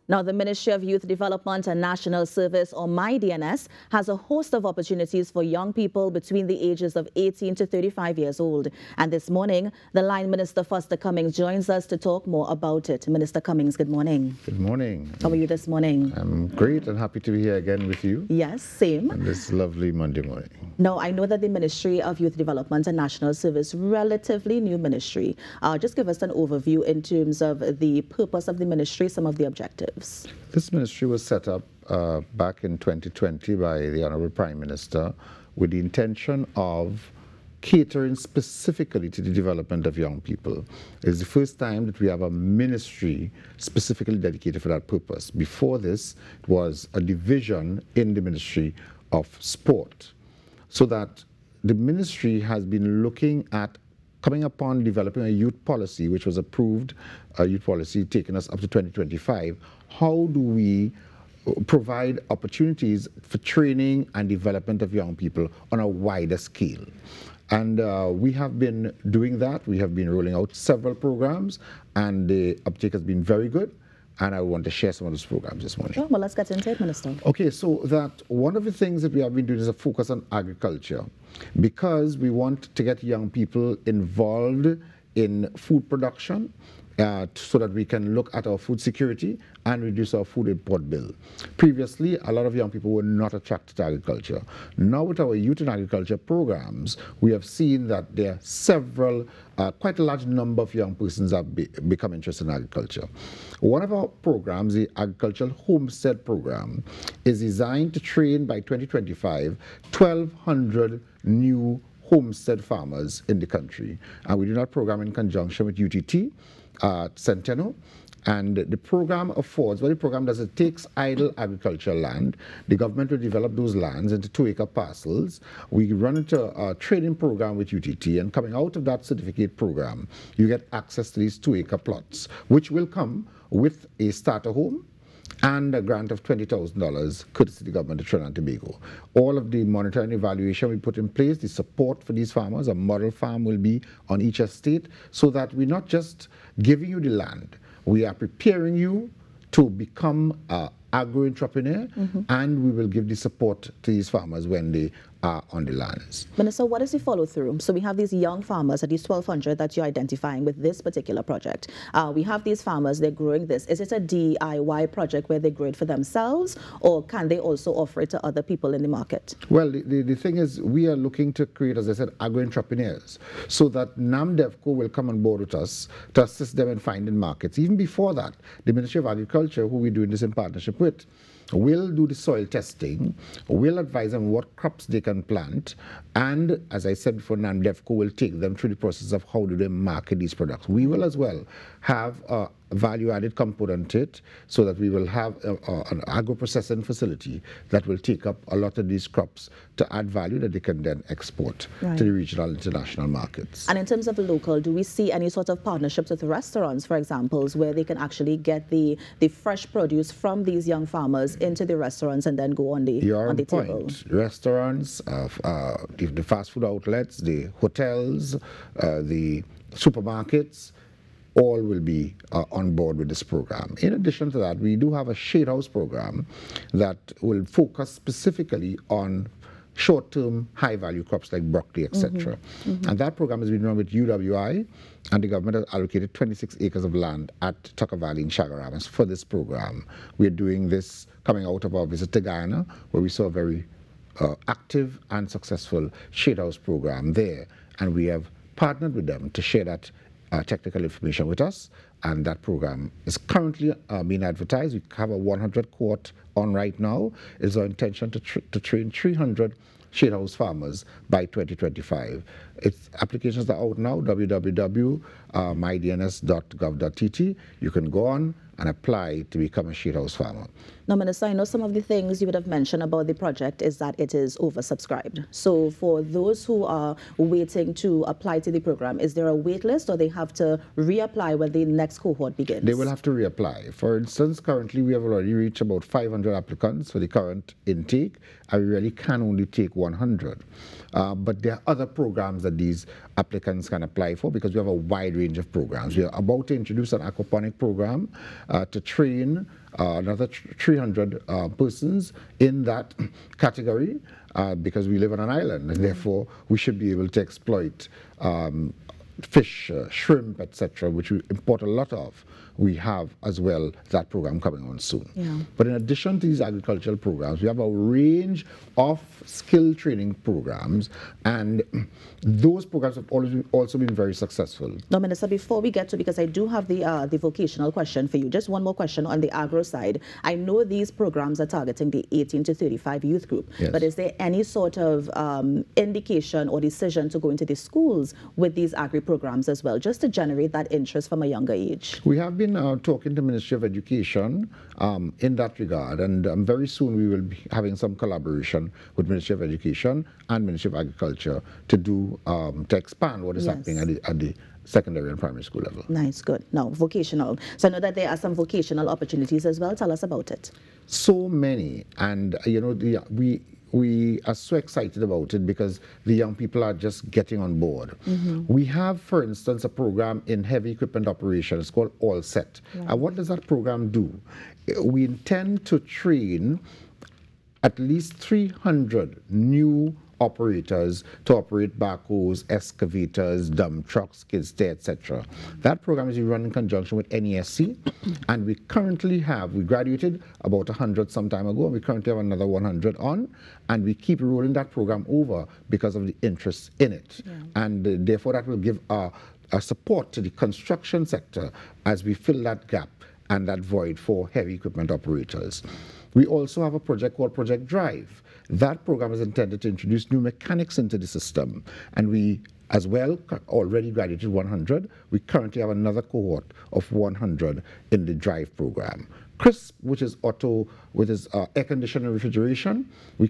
Now, the Ministry of Youth Development and National Service, or MyDNS, has a host of opportunities for young people between the ages of 18 to 35 years old. And this morning, the Line Minister Foster Cummings joins us to talk more about it. Minister Cummings, good morning. Good morning. How are you this morning? I'm great and happy to be here again with you. Yes, same. On this lovely Monday morning. Now, I know that the Ministry of Youth Development and National Service, relatively new ministry. Just give us an overview in terms of the purpose of the ministry, some of the objectives. This ministry was set up back in 2020 by the Honorable Prime Minister with the intention of catering specifically to the development of young people. It's the first time that we have a ministry specifically dedicated for that purpose. Before this, it was a division in the Ministry of Sport. So that the ministry has been looking at coming upon developing a youth policy, which was approved, a youth policy taking us up to 2025. How do we provide opportunities for training and development of young people on a wider scale? And we have been doing that. We have been rolling out several programs, and the uptake has been very good. And I want to share some of those programs this morning. Oh, well, let's get into it, Minister. Okay, so that one of the things that we have been doing is a focus on agriculture, because we want to get young people involved in food production so that we can look at our food security and reduce our food import bill. Previously, a lot of young people were not attracted to agriculture. Now with our youth in agriculture programs, we have seen that there are several, quite a large number of young persons have become interested in agriculture. One of our programs, the Agricultural Homestead Program, is designed to train by 2025 1,200 new homestead farmers in the country. And we do that program in conjunction with UTT, Centeno, and the program affords, what the program does, it takes idle agricultural land. The government will develop those lands into 2-acre parcels. We run into a training program with UTT, and coming out of that certificate program, you get access to these 2-acre plots, which will come with a starter home and a grant of $20,000 courtesy of the government of Trinidad and Tobago. All of the monitoring and evaluation we put in place, the support for these farmers, a model farm will be on each estate, so that we're not just giving you the land, we are preparing you to become an agro-entrepreneur, and we will give the support to these farmers when they are on the lands. Minister, what is the follow-through? So we have these young farmers, at least 1,200 that you're identifying with this particular project. We have these farmers, they're growing this. Is it a DIY project where they grow it for themselves, or can they also offer it to other people in the market? Well, the thing is, we are looking to create, as I said, agro-entrepreneurs, so that NAMDEVCO will come on board with us to assist them in finding markets. Even before that, the Ministry of Agriculture, who we're doing this in partnership with, will do the soil testing, will advise them what crops they can plant, and as I said before, NAMDEVCO will take them through the process of how do they market these products. We will as well have a value-added component to it, so that we will have an agro-processing facility that will take up a lot of these crops to add value that they can then export to the regional and international markets. And in terms of local, do we see any sort of partnerships with restaurants, for example, where they can actually get the fresh produce from these young farmers into the restaurants and then go on the, table? Restaurants, the fast food outlets, the hotels, the supermarkets, all will be on board with this program. In addition to that, we do have a shade house program that will focus specifically on short-term, high-value crops like broccoli, etc. And that program has been run with UWI, and the government has allocated 26 acres of land at Tucker Valley in Caravan for this program. We're doing this coming out of our visit to Guyana, where we saw a very active and successful shade house program there, and we have partnered with them to share that technical information with us, and that program is currently being advertised. We have a 100 quote on right now. It's our intention to train 300 shade house farmers by 2025. Its applications are out now, www.mydns.gov.tt. You can go on and apply to become a shade house farmer. Now, Minister, I know some of the things you would have mentioned about the project is that it is oversubscribed. So for those who are waiting to apply to the program, is there a wait list, or they have to reapply when the next cohort begins? They will have to reapply. For instance, currently we have already reached about 500 applicants for the current intake, and we really can only take 100. But there are other programs programs that these applicants can apply for, because we have a wide range of programs. We are about to introduce an aquaponic program to train another 300 persons in that category, because we live on an island, and therefore we should be able to exploit fish, shrimp, etc., which we import a lot of. We have as well that program coming on soon. Yeah. But in addition to these agricultural programs, we have a range of skill training programs, and those programs have also been very successful. Now, Minister, before we get to, because I do have the vocational question for you, just one more question on the agro side. I know these programs are targeting the 18 to 35 youth group, yes. But is there any sort of indication or decision to go into the schools with these agri programs as well, just to generate that interest from a younger age? We have been talking to Ministry of Education in that regard, and very soon we will be having some collaboration with Ministry of Education and Ministry of Agriculture to do to expand what is yes. happening at the secondary and primary school level. Nice, good. Now, vocational. So I know that there are some vocational opportunities as well. Tell us about it. So many, and you know, we are so excited about it because the young people are just getting on board. We have, for instance, a program in heavy equipment operation. It's called All Set. Right. And what does that program do? We intend to train at least 300 new operators to operate backhoes, excavators, dump trucks, skid steer, etc. That program is run in conjunction with NESC, and we graduated about 100 some time ago, and we currently have another 100 on, and we keep rolling that program over because of the interest in it. Yeah. And therefore that will give a support to the construction sector as we fill that gap and that void for heavy equipment operators. We also have a project called Project Drive. That program is intended to introduce new mechanics into the system, and we as well already graduated 100. We currently have another cohort of 100 in the Drive program. CRISP, which is auto, which is air conditioning and refrigeration, we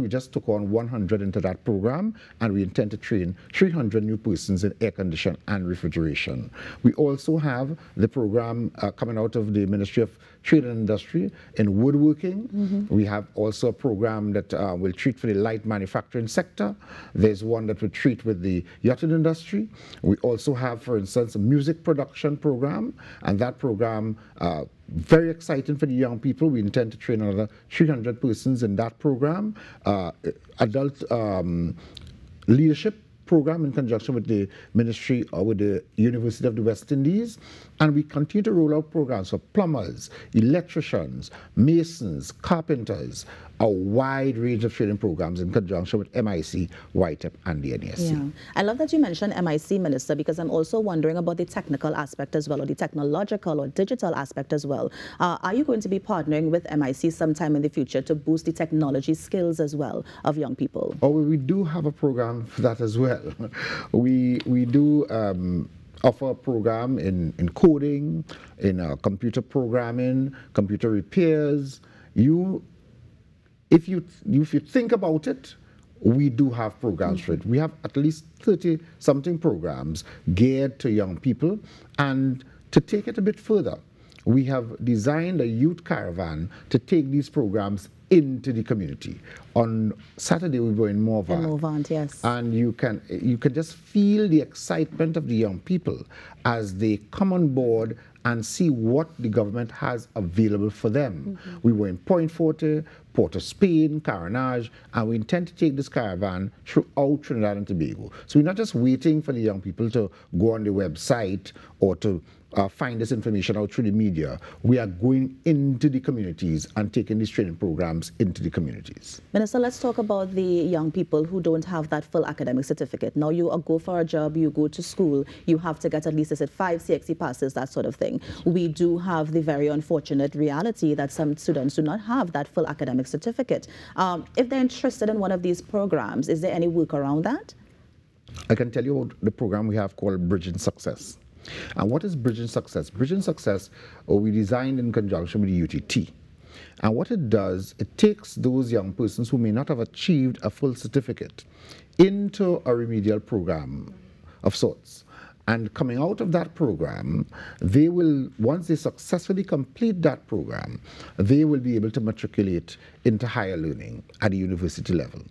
just took on 100 into that program, and we intend to train 300 new persons in air conditioning and refrigeration. We also have the program coming out of the Ministry of Trade and Industry in woodworking. We have also a program that will treat for the light manufacturing sector. There's one that will treat with the yachting industry. We also have, for instance, a music production program, and that program very exciting for the young people. We intend to train another 300 persons in that program. Adult leadership program in conjunction with the Ministry or with the University of the West Indies. And we continue to roll out programs for plumbers, electricians, masons, carpenters, a wide range of training programs in conjunction with MIC, YTEP, and the NESC. Yeah. I love that you mentioned MIC, Minister, because I'm also wondering about the technical aspect as well, or the technological or digital aspect as well. Are you going to be partnering with MIC sometime in the future to boost the technology skills as well of young people? Oh, we do have a program for that as well. We do offer a program in coding, in computer programming, computer repairs. If you think about it, we do have programs for it. We have at least 30-something programs geared to young people. And to take it a bit further, we have designed a youth caravan to take these programs into the community. On Saturday, we were in Morvant. In Morvant, yes. And you can just feel the excitement of the young people as they come on board and see what the government has available for them. We were in Point Forte, Port of Spain, Caranage, and we intend to take this caravan throughout Trinidad and Tobago. So we're not just waiting for the young people to go on the website or to find this information out through the media. We are going into the communities and taking these training programs into the communities. Minister, let's talk about the young people who don't have that full academic certificate. Now you go for a job, you go to school, you have to get at least 5 CXC passes, that sort of thing. We do have the very unfortunate reality that some students do not have that full academic certificate. If they're interested in one of these programs, is there any work around that? I can tell you about the program we have called Bridging Success. And what is Bridging Success? Bridging Success, we designed in conjunction with the UTT. And what it does, it takes those young persons who may not have achieved a full certificate into a remedial program of sorts. And coming out of that program, they will, once they successfully complete that program, they will be able to matriculate into higher learning at the university level.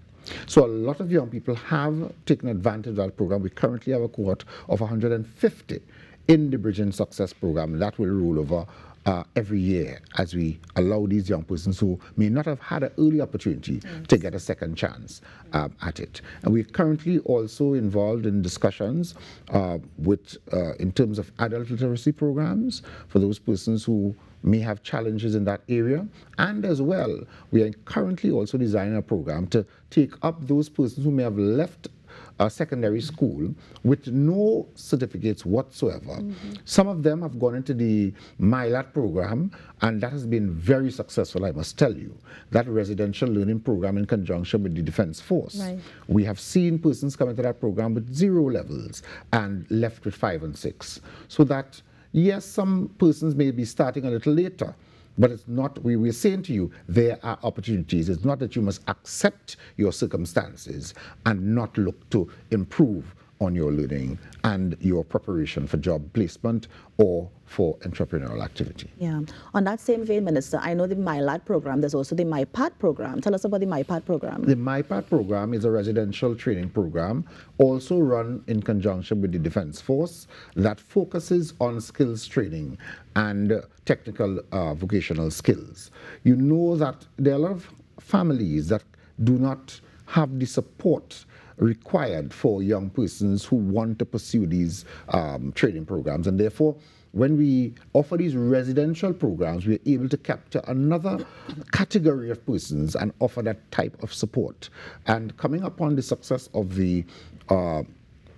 So a lot of young people have taken advantage of that program. We currently have a cohort of 150 in the Bridging Success program. That will roll over every year as we allow these young persons who may not have had an early opportunity to get a second chance at it. And we're currently also involved in discussions in terms of adult literacy programs for those persons who may have challenges in that area. And as well, we are currently also designing a program to take up those persons who may have left secondary school with no certificates whatsoever. Some of them have gone into the MyLAT program, and that has been very successful, I must tell you. That residential learning program in conjunction with the Defense Force. Right. We have seen persons come into that program with 0 levels and left with 5 and 6. So that, yes, some persons may be starting a little later, but it's not, we're saying to you, there are opportunities. It's not that you must accept your circumstances and not look to improve on your learning and your preparation for job placement or for entrepreneurial activity. Yeah. On that same vein, Minister, I know the MyLAT program, there's also the MyPath program. Tell us about the MyPath program. The MyPath program is a residential training program, also run in conjunction with the Defense Force, that focuses on skills training and technical vocational skills. You know that there are a lot of families that do not have the support required for young persons who want to pursue these training programs, and therefore when we offer these residential programs, we're able to capture another category of persons and offer that type of support. And coming upon the success of the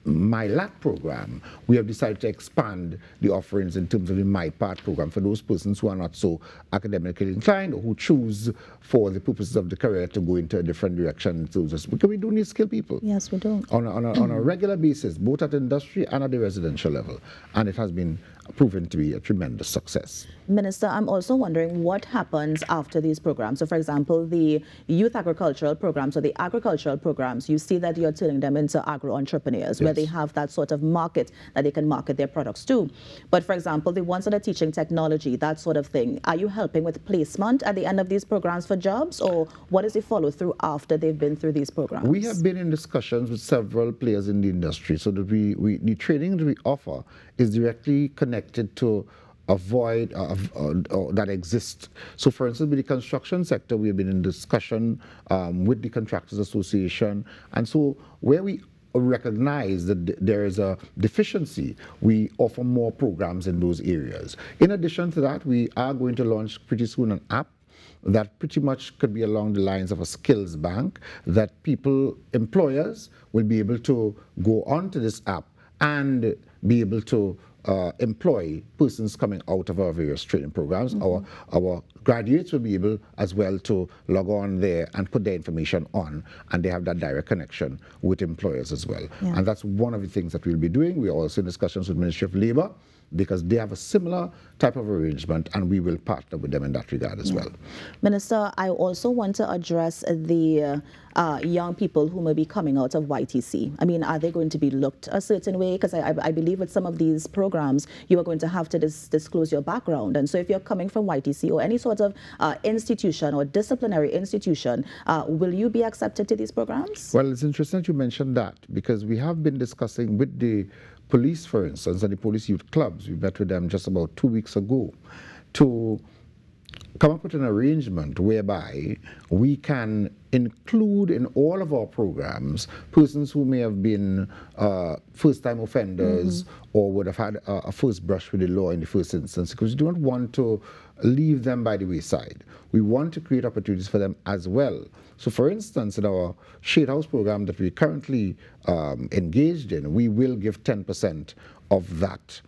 MyLAT program, we have decided to expand the offerings in terms of the MyPath program for those persons who are not so academically inclined or who choose for the purposes of the career to go into a different direction. Because we do need skilled people. Yes, we do. On a regular basis, both at industry and at the residential level. And it has been proven to be a tremendous success. Minister, I'm also wondering what happens after these programs. So, for example, the youth agricultural programs or the agricultural programs, you see that you're turning them into agro-entrepreneurs, yes, where they have that sort of market that they can market their products to. But, for example, the ones that are teaching technology, that sort of thing, are you helping with placement at the end of these programs for jobs, or what is the follow-through after they've been through these programs? We have been in discussions with several players in the industry so that the training that we offer is directly connected to a void that exists. So, for instance, with the construction sector, we have been in discussion with the Contractors Association, and so where we recognize that there is a deficiency, we offer more programs in those areas. In addition to that, we are going to launch pretty soon an app that pretty much could be along the lines of a skills bank, that employers will be able to go onto this app and be able to employ persons coming out of our various training programs. Our graduates will be able as well to log on there and put their information on, and they have that direct connection with employers as well. Yeah. And that's one of the things that we'll be doing. We're also in discussions with Ministry of Labour, because they have a similar type of arrangement, and we will partner with them in that regard as well. Minister, I also want to address the young people who may be coming out of YTC. I mean, are they going to be looked a certain way? Because I believe with some of these programs, you are going to have to disclose your background. And so if you're coming from YTC or any sort of institution or disciplinary institution, will you be accepted to these programs? Well, it's interesting that you mentioned that, because we have been discussing with the police, for instance, and the police youth clubs. We met with them just about 2 weeks ago to come up with an arrangement whereby we can include in all of our programs persons who may have been first-time offenders or would have had a first brush with the law in the first instance, because we don't want to leave them by the wayside. We want to create opportunities for them as well. So, for instance, in our Shade House program that we're currently engaged in, we will give 10% of that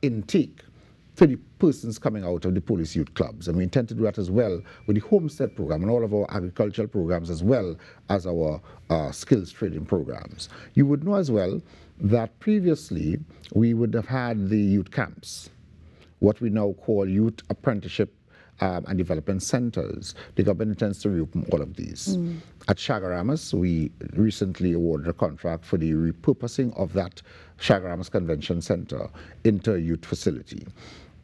intake to the persons coming out of the police youth clubs. And we intend to do that as well with the Homestead program and all of our agricultural programs, as well as our skills training programs. You would know as well that previously we would have had the youth camps, what we now call youth apprenticeship and development centers. The government intends to reopen all of these. At Chagaramas, we recently awarded a contract for the repurposing of that Chagaramas Convention Center into a youth facility.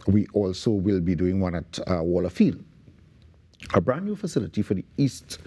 We also will be doing one at Waller Field, a brand new facility for the east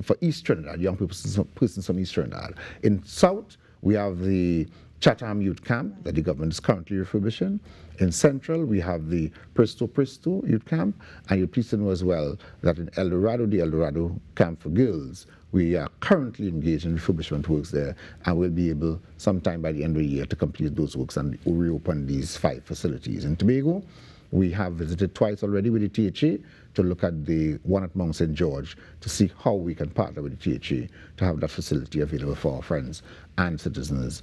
for East Trinidad, young persons from East Trinidad. In South, we have the Chatham Youth Camp that the government is currently refurbishing. In Central, we have the Presto Youth Camp, and you're pleased to know as well that in El Dorado, the El Dorado Camp for Girls, we are currently engaged in refurbishment works there, and we'll be able sometime by the end of the year to complete those works and reopen these 5 facilities. In Tobago, we have visited twice already with the THA to look at the one at Mount St. George to see how we can partner with the THA to have that facility available for our friends and citizens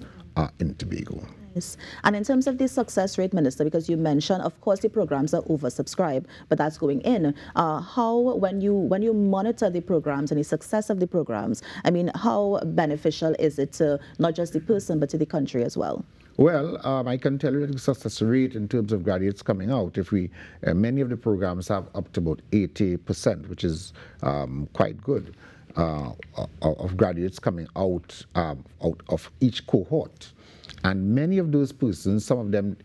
in Tobago. Yes. And in terms of the success rate, Minister, because you mentioned, of course, the programs are oversubscribed, but that's going in. How, when you monitor the programs and the success of the programs, I mean, how beneficial is it to not just the person, but to the country as well? Well, I can tell you that the success rate in terms of graduates coming out, if we, many of the programs have up to about 80%, which is quite good, of graduates coming out of each cohort. And many of those persons, some of them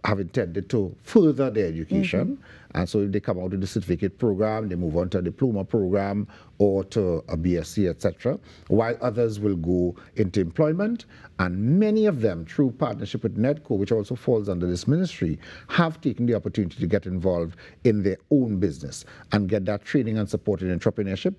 have intended to further their education. And so if they come out of the certificate program, they move on to a diploma program or to a BSc, etc., while others will go into employment. And many of them, through partnership with NEDCO, which also falls under this ministry, have taken the opportunity to get involved in their own business and get that training and support in entrepreneurship,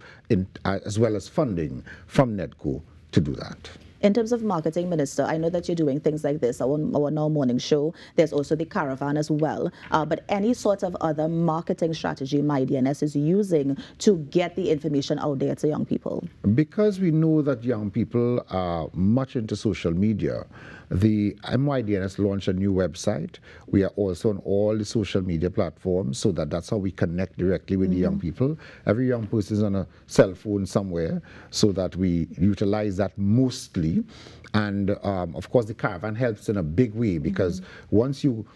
as well as funding from NEDCO to do that. In terms of marketing, Minister, I know that you're doing things like this, our Now Morning Show. There's also the Caravan as well. But any sort of other marketing strategy MyDNS is using to get the information out there to young people? Because we know that young people are much into social media, the MyDNS launched a new website. We are also on all the social media platforms, so that's how we connect directly with the young people. Every young person is on a cell phone somewhere, so that we utilize that mostly. And of course, the Caravan helps in a big way, because once you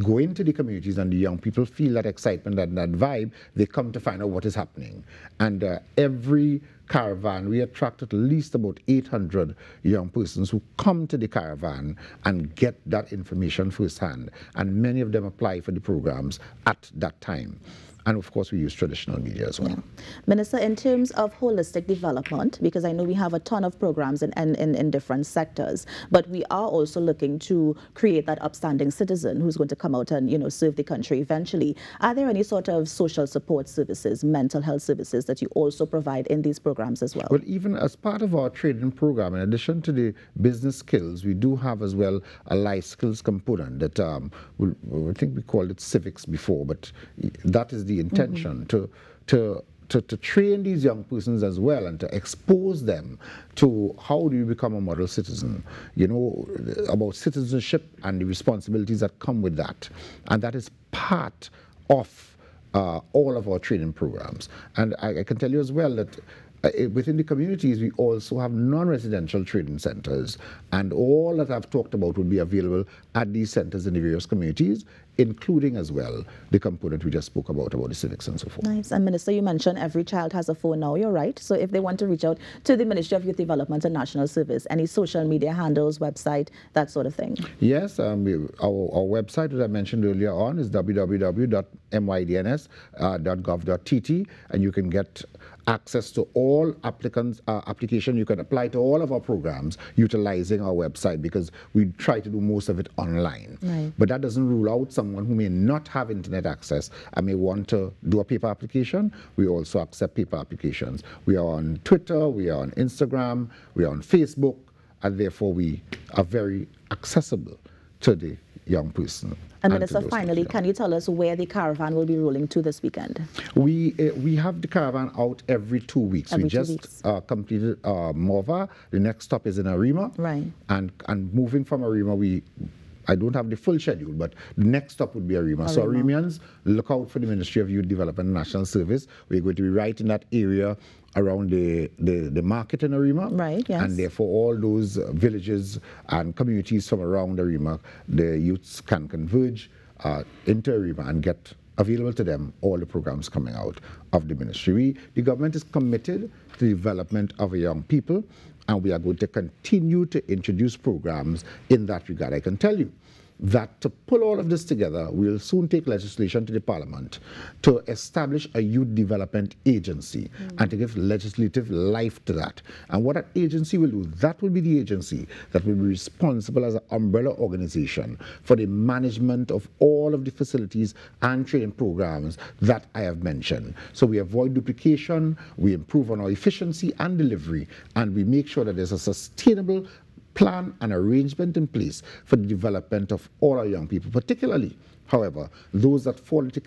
go into the communities and the young people feel that excitement and that vibe, they come to find out what is happening. And every Caravan, we attract at least about 800 young persons who come to the Caravan and get that information firsthand. And many of them apply for the programs at that time. And of course, we use traditional media as well. Yeah. Minister, in terms of holistic development, because I know we have a ton of programs in different sectors, but we are also looking to create that upstanding citizen who's going to come out and, you know, serve the country eventually. Are there any sort of social support services, mental health services that you also provide in these programs as well? Well, even as part of our training program, in addition to the business skills, we do have as well a life skills component that I think we called it civics before, but that is the intention to train these young persons as well and to expose them to how do you become a model citizen, you know, about citizenship and the responsibilities that come with that. And that is part of all of our training programs. And I can tell you as well that within the communities, we also have non-residential training centers, and all that I've talked about will be available at these centers in the various communities, including as well the component we just spoke about the civics and so forth. Nice. And Minister, you mentioned every child has a phone now. You're right. So if they want to reach out to the Ministry of Youth Development and National Service, any social media handles, website, that sort of thing? Yes, our website, as I mentioned earlier on, is www.mydns.gov.tt, and you can get access to all application. You can apply to all of our programs utilizing our website, because we try to do most of it online. Right. But that doesn't rule out someone who may not have internet access and may want to do a paper application. We also accept paper applications. We are on Twitter, we are on Instagram, we are on Facebook, and therefore we are very accessible to the young person. And Minister, finally, can you tell us where the Caravan will be rolling to this weekend? We have the Caravan out every 2 weeks. Every we 2 just weeks. Completed Morva. The next stop is in Arima. Right. And moving from Arima, I don't have the full schedule, but the next stop would be Arima. So Arimians, look out for the Ministry of Youth Development and National Service. We're going to be right in that area around the market in Arima. Right, yes. And therefore all those villages and communities from around Arima, the youths can converge into Arima and get available to them all the programs coming out of the ministry. The government is committed to the development of young people, and we are going to continue to introduce programs in that regard. I can tell you that to pull all of this together, we'll soon take legislation to the Parliament to establish a youth development agency and to give legislative life to that. And what that agency will do, that will be the agency that will be responsible as an umbrella organization for the management of all of the facilities and training programs that I have mentioned. So we avoid duplication, we improve on our efficiency and delivery, and we make sure that there's a sustainable plan and arrangement in place for the development of all our young people, particularly, however, those that fall into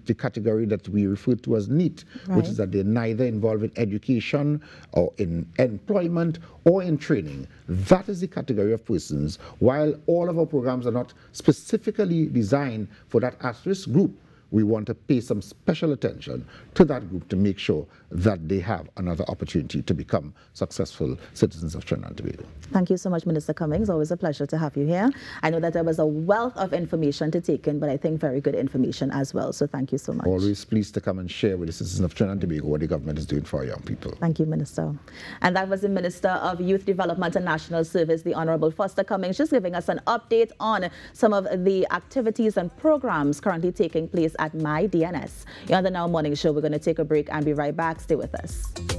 the category that we refer to as NEET, which is that they're neither involved in education or in employment or in training. That is the category of persons. While all of our programs are not specifically designed for that at-risk group, we want to pay some special attention to that group to make sure that they have another opportunity to become successful citizens of Trinidad and Tobago. Thank you so much, Minister Cummings. Always a pleasure to have you here. I know that there was a wealth of information to take in, but I think very good information as well. So thank you so much. Always pleased to come and share with the citizens of Trinidad and Tobago what the government is doing for our young people. Thank you, Minister. And that was the Minister of Youth Development and National Service, the Honorable Foster Cummings, just giving us an update on some of the activities and programs currently taking place at My DNS. You're on the Now Morning Show. We're going to take a break and be right back. Stay with us.